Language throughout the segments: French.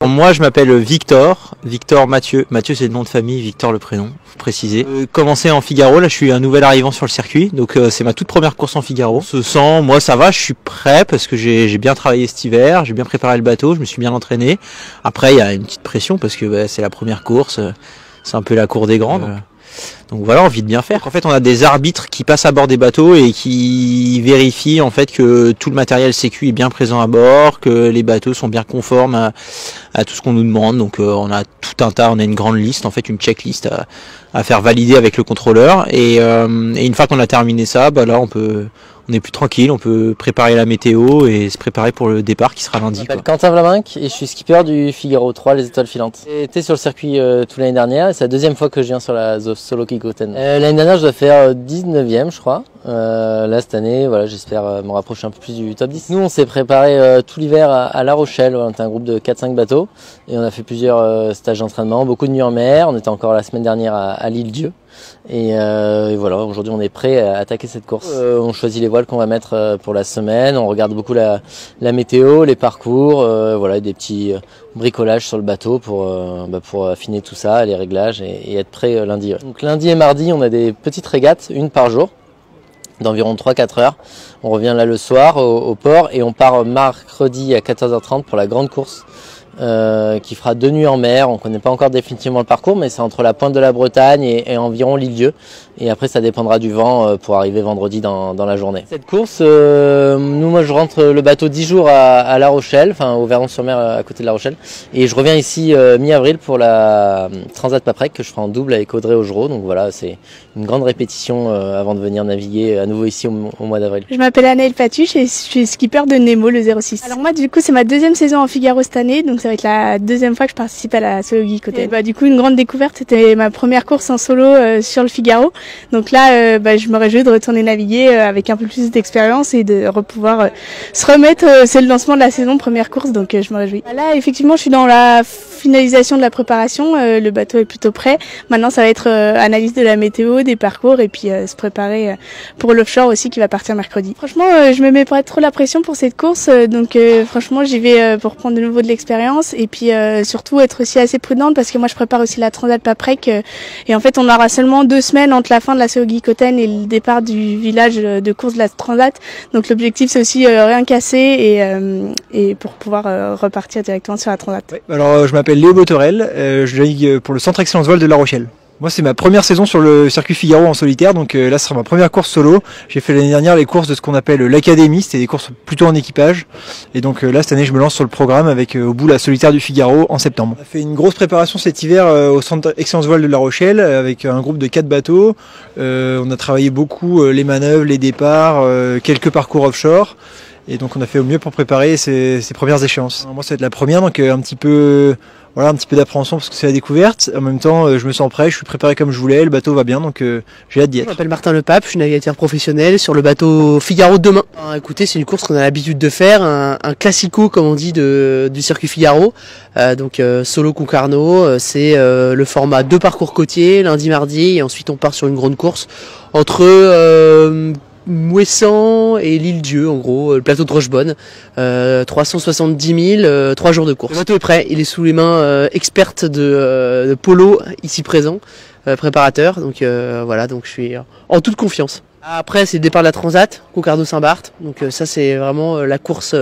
Moi je m'appelle Victor Mathieu. Mathieu c'est le nom de famille, Victor le prénom, faut préciser. Commencé en Figaro, là je suis un nouvel arrivant sur le circuit, donc c'est ma toute première course en Figaro. Ce sent, moi ça va, je suis prêt parce que j'ai bien travaillé cet hiver, j'ai bien préparé le bateau, je me suis bien entraîné. Après il y a une petite pression parce que c'est la première course, c'est un peu la cour des grands. Donc voilà, envie de bien faire. En fait, on a des arbitres qui passent à bord des bateaux et qui vérifient en fait que tout le matériel sécu est bien présent à bord, que les bateaux sont bien conformes à tout ce qu'on nous demande. Donc on a tout un tas, on a une grande liste, en fait une checklist à faire valider avec le contrôleur. Et une fois qu'on a terminé ça, bah là on est plus tranquille, on peut préparer la météo et se préparer pour le départ qui sera lundi. Je m'appelle Quentin Vlaminck et je suis skipper du Figaro 3, les étoiles filantes. J'ai été sur le circuit toute l'année dernière et c'est la deuxième fois que je viens sur la Solo Kikoten. L'année dernière je dois faire 19e je crois. Là cette année voilà, j'espère me rapprocher un peu plus du top 10. Nous on s'est préparé tout l'hiver à La Rochelle, on était un groupe de 4-5 bateaux et on a fait plusieurs stages d'entraînement, beaucoup de nuits en mer, on était encore la semaine dernière à l'île-Dieu. Et voilà, aujourd'hui on est prêt à attaquer cette course. On choisit les voiles qu'on va mettre pour la semaine, on regarde beaucoup la météo, les parcours, voilà, des petits bricolages sur le bateau pour affiner tout ça, les réglages et être prêt lundi. Donc lundi et mardi on a des petites régates, une par jour, d'environ 3-4 heures. On revient là le soir au port et on part mercredi à 14h30 pour la grande course. Qui fera 2 nuits en mer, on ne connaît pas encore définitivement le parcours mais c'est entre la pointe de la Bretagne et environ l'île-Dieu et après ça dépendra du vent pour arriver vendredi dans la journée. Cette course, moi je rentre le bateau 10 jours à La Rochelle, enfin au Vernon-sur-Mer à côté de La Rochelle et je reviens ici mi-avril pour la Transat Paprec que je ferai en double avec Audrey Augereau, donc voilà c'est une grande répétition avant de venir naviguer à nouveau ici au mois d'avril. Je m'appelle Anaëlle Patuche et je suis skipper de Nemo le 06. Alors moi du coup c'est ma deuxième saison en Figaro cette année, donc ça va être la deuxième fois que je participe à la Solo Kikoten. Du coup une grande découverte, c'était ma première course en solo sur le Figaro. Donc là je me réjouis de retourner naviguer avec un peu plus d'expérience et de pouvoir se remettre, c'est le lancement de la saison, première course, donc je me réjouis. Là effectivement je suis dans la finalisation de la préparation, le bateau est plutôt prêt. Maintenant ça va être analyse de la météo, des parcours et puis se préparer pour l'offshore aussi qui va partir mercredi. Franchement je me mets pas trop la pression pour cette course, donc franchement j'y vais pour prendre de nouveau de l'expérience et puis surtout être aussi assez prudente parce que moi je prépare aussi la Transat Paprec et en fait on aura seulement 2 semaines entre la fin de la Solo Kikoten et le départ du village de course de la Transat, donc l'objectif c'est aussi rien casser et pour pouvoir repartir directement sur la Transat. Ouais, alors je m'appelle Léo Botorel, je navigue pour le Centre Excellence Voile de La Rochelle. Moi c'est ma première saison sur le circuit Figaro en solitaire, donc là ce sera ma première course solo. J'ai fait l'année dernière les courses de ce qu'on appelle l'académie, c'était des courses plutôt en équipage. Et donc là cette année je me lance sur le programme avec au bout la solitaire du Figaro en septembre. On a fait une grosse préparation cet hiver au Centre Excellence Voile de La Rochelle avec un groupe de 4 bateaux. On a travaillé beaucoup les manœuvres, les départs, quelques parcours offshore. Et donc on a fait au mieux pour préparer ces premières échéances. Moi ça va être la première, donc un petit peu d'appréhension parce que c'est la découverte. En même temps je me sens prêt, je suis préparé comme je voulais, le bateau va bien, donc j'ai hâte d'y être. Je m'appelle Martin Lepape, je suis navigateur professionnel sur le bateau Figaro demain. Écoutez, c'est une course qu'on a l'habitude de faire, un classico comme on dit du circuit Figaro. Donc solo Concarneau, c'est le format 2 parcours côtiers, lundi mardi, et ensuite on part sur une grande course entre Mouessant et l'île-Dieu, en gros, le plateau de Rochebonne, 370 000, 3 jours de course. Le bateau est prêt, il est sous les mains expertes de Polo, ici présent, préparateur, donc voilà, donc je suis en toute confiance. Après c'est le départ de la Transat, Concarneau-Saint-Barth, donc ça c'est vraiment la course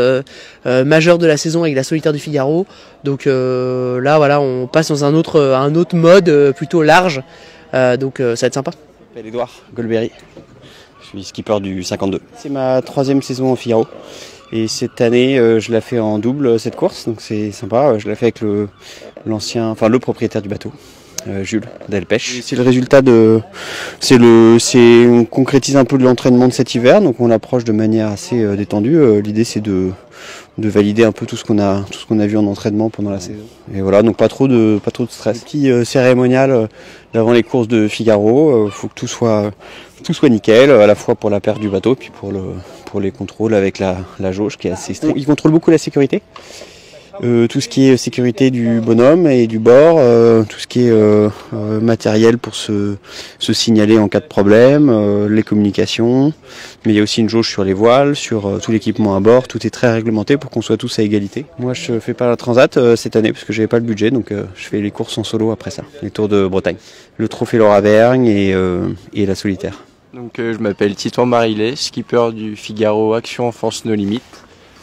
majeure de la saison avec la solitaire du Figaro, donc là voilà, on passe dans un autre mode plutôt large, donc ça va être sympa. Je m'appelle Edouard Golbery. Je suis skipper du 52. C'est ma 3e saison en Figaro et cette année je la fais en double cette course, donc c'est sympa. Je la fais avec le propriétaire du bateau, Jules Delpech. C'est le résultat on concrétise un peu de l'entraînement de cet hiver, donc on l'approche de manière assez détendue. L'idée c'est de valider un peu tout ce qu'on a vu en entraînement pendant la saison. Et voilà, donc pas trop de stress. Petit cérémonial avant les courses de Figaro, faut que tout soit nickel, à la fois pour la perte du bateau, puis pour les contrôles avec la jauge qui est assez stricte. Ils contrôlent beaucoup la sécurité. tout ce qui est sécurité du bonhomme et du bord, tout ce qui est matériel pour se signaler en cas de problème, les communications, mais il y a aussi une jauge sur les voiles, sur tout l'équipement à bord, tout est très réglementé pour qu'on soit tous à égalité. Moi je fais pas la Transat cette année parce que j'avais pas le budget, donc je fais les courses en solo après ça, les Tours de Bretagne, le Trophée Laura Vergne et la solitaire. Donc je m'appelle Titouan Marillet, skipper du Figaro Action Enfance No Limit.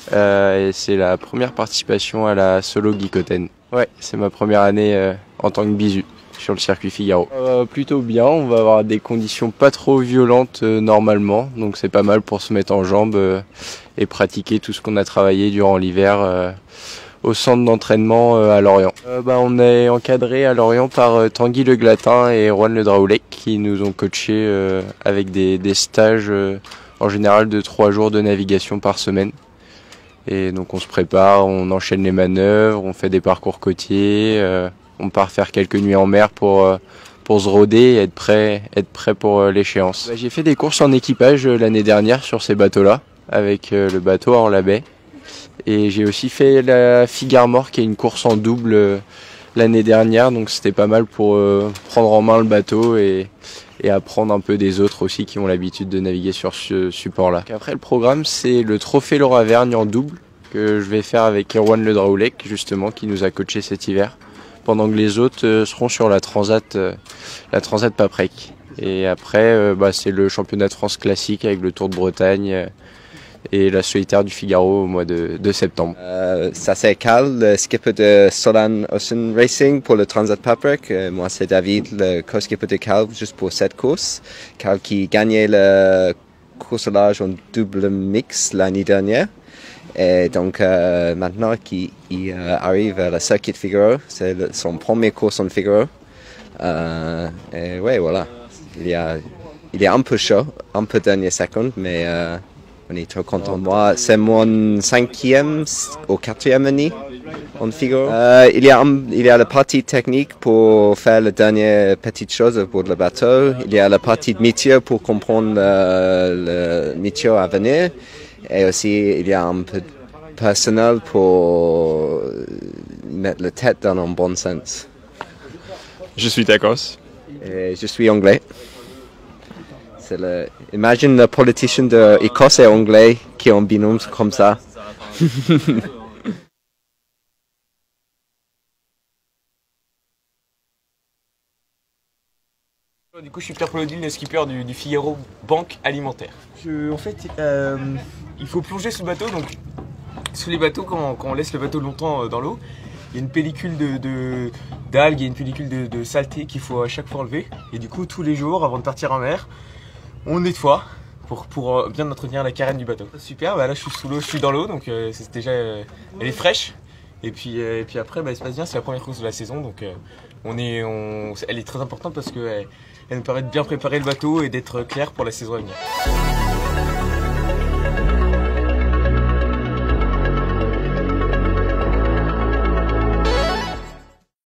Et c'est la première participation à la Solo Guicoten. Ouais, c'est ma première année en tant que bisu sur le circuit Figaro. Plutôt bien, on va avoir des conditions pas trop violentes normalement, donc c'est pas mal pour se mettre en jambes et pratiquer tout ce qu'on a travaillé durant l'hiver au centre d'entraînement à Lorient. On est encadré à Lorient par Tanguy Le Glatin et Erwan Le Draoulec qui nous ont coachés avec des stages en général de 3 jours de navigation par semaine. Et donc on se prépare, on enchaîne les manœuvres, on fait des parcours côtiers, on part faire quelques nuits en mer pour se roder et être prêt pour l'échéance. J'ai fait des courses en équipage l'année dernière sur ces bateaux-là, avec le bateau hors la baie. Et j'ai aussi fait la Figare-Mort qui est une course en double l'année dernière, donc c'était pas mal pour prendre en main le bateau et apprendre un peu des autres aussi qui ont l'habitude de naviguer sur ce support-là. Après le programme c'est le Trophée Laura Vergne en double que je vais faire avec Erwan Le Draoulec justement qui nous a coaché cet hiver, pendant que les autres seront sur la Transat Paprec. Et après c'est le championnat de France classique avec le Tour de Bretagne et la solitaire du Figaro au mois de septembre. Ça c'est Carl, le skipper de Solan Ocean Racing pour le Transat Paprec. Moi c'est David, le co-skipper de Carl juste pour cette course. Carl qui gagnait la course au large en double mix l'année dernière. Et donc maintenant qu'il arrive à la Circuit de Figaro, c'est son premier course en Figaro. Et ouais voilà, il est un peu chaud, un peu dernière seconde, mais on est trop content. Moi, c'est mon 5e ou 4e année en Figaro. Il y a la partie technique pour faire les dernières petites choses pour le bateau. Il y a la partie de météo pour comprendre le météo à venir. Et aussi, il y a un peu de personnel pour mettre la tête dans un bon sens. Je suis d'Écosse. Et je suis anglais. Imagine le politicien d'Écosse et anglais qui ont un binôme comme ça. Du coup, je suis Pierre Paulodine, le skipper du Figaro Banque Alimentaire. En fait, il faut plonger sous le bateau. Donc, sous les bateaux, quand on laisse le bateau longtemps dans l'eau, il y a une pellicule d'algues, il y a une pellicule de saleté qu'il faut à chaque fois enlever. Et du coup, tous les jours, avant de partir en mer, on nettoie pour bien entretenir la carène du bateau. Super, là je suis sous l'eau, je suis dans l'eau, donc c'est déjà, elle est fraîche. Et puis après, il se passe bien, c'est la première course de la saison, donc elle est très importante parce qu'elle nous permet de bien préparer le bateau et d'être clair pour la saison à venir.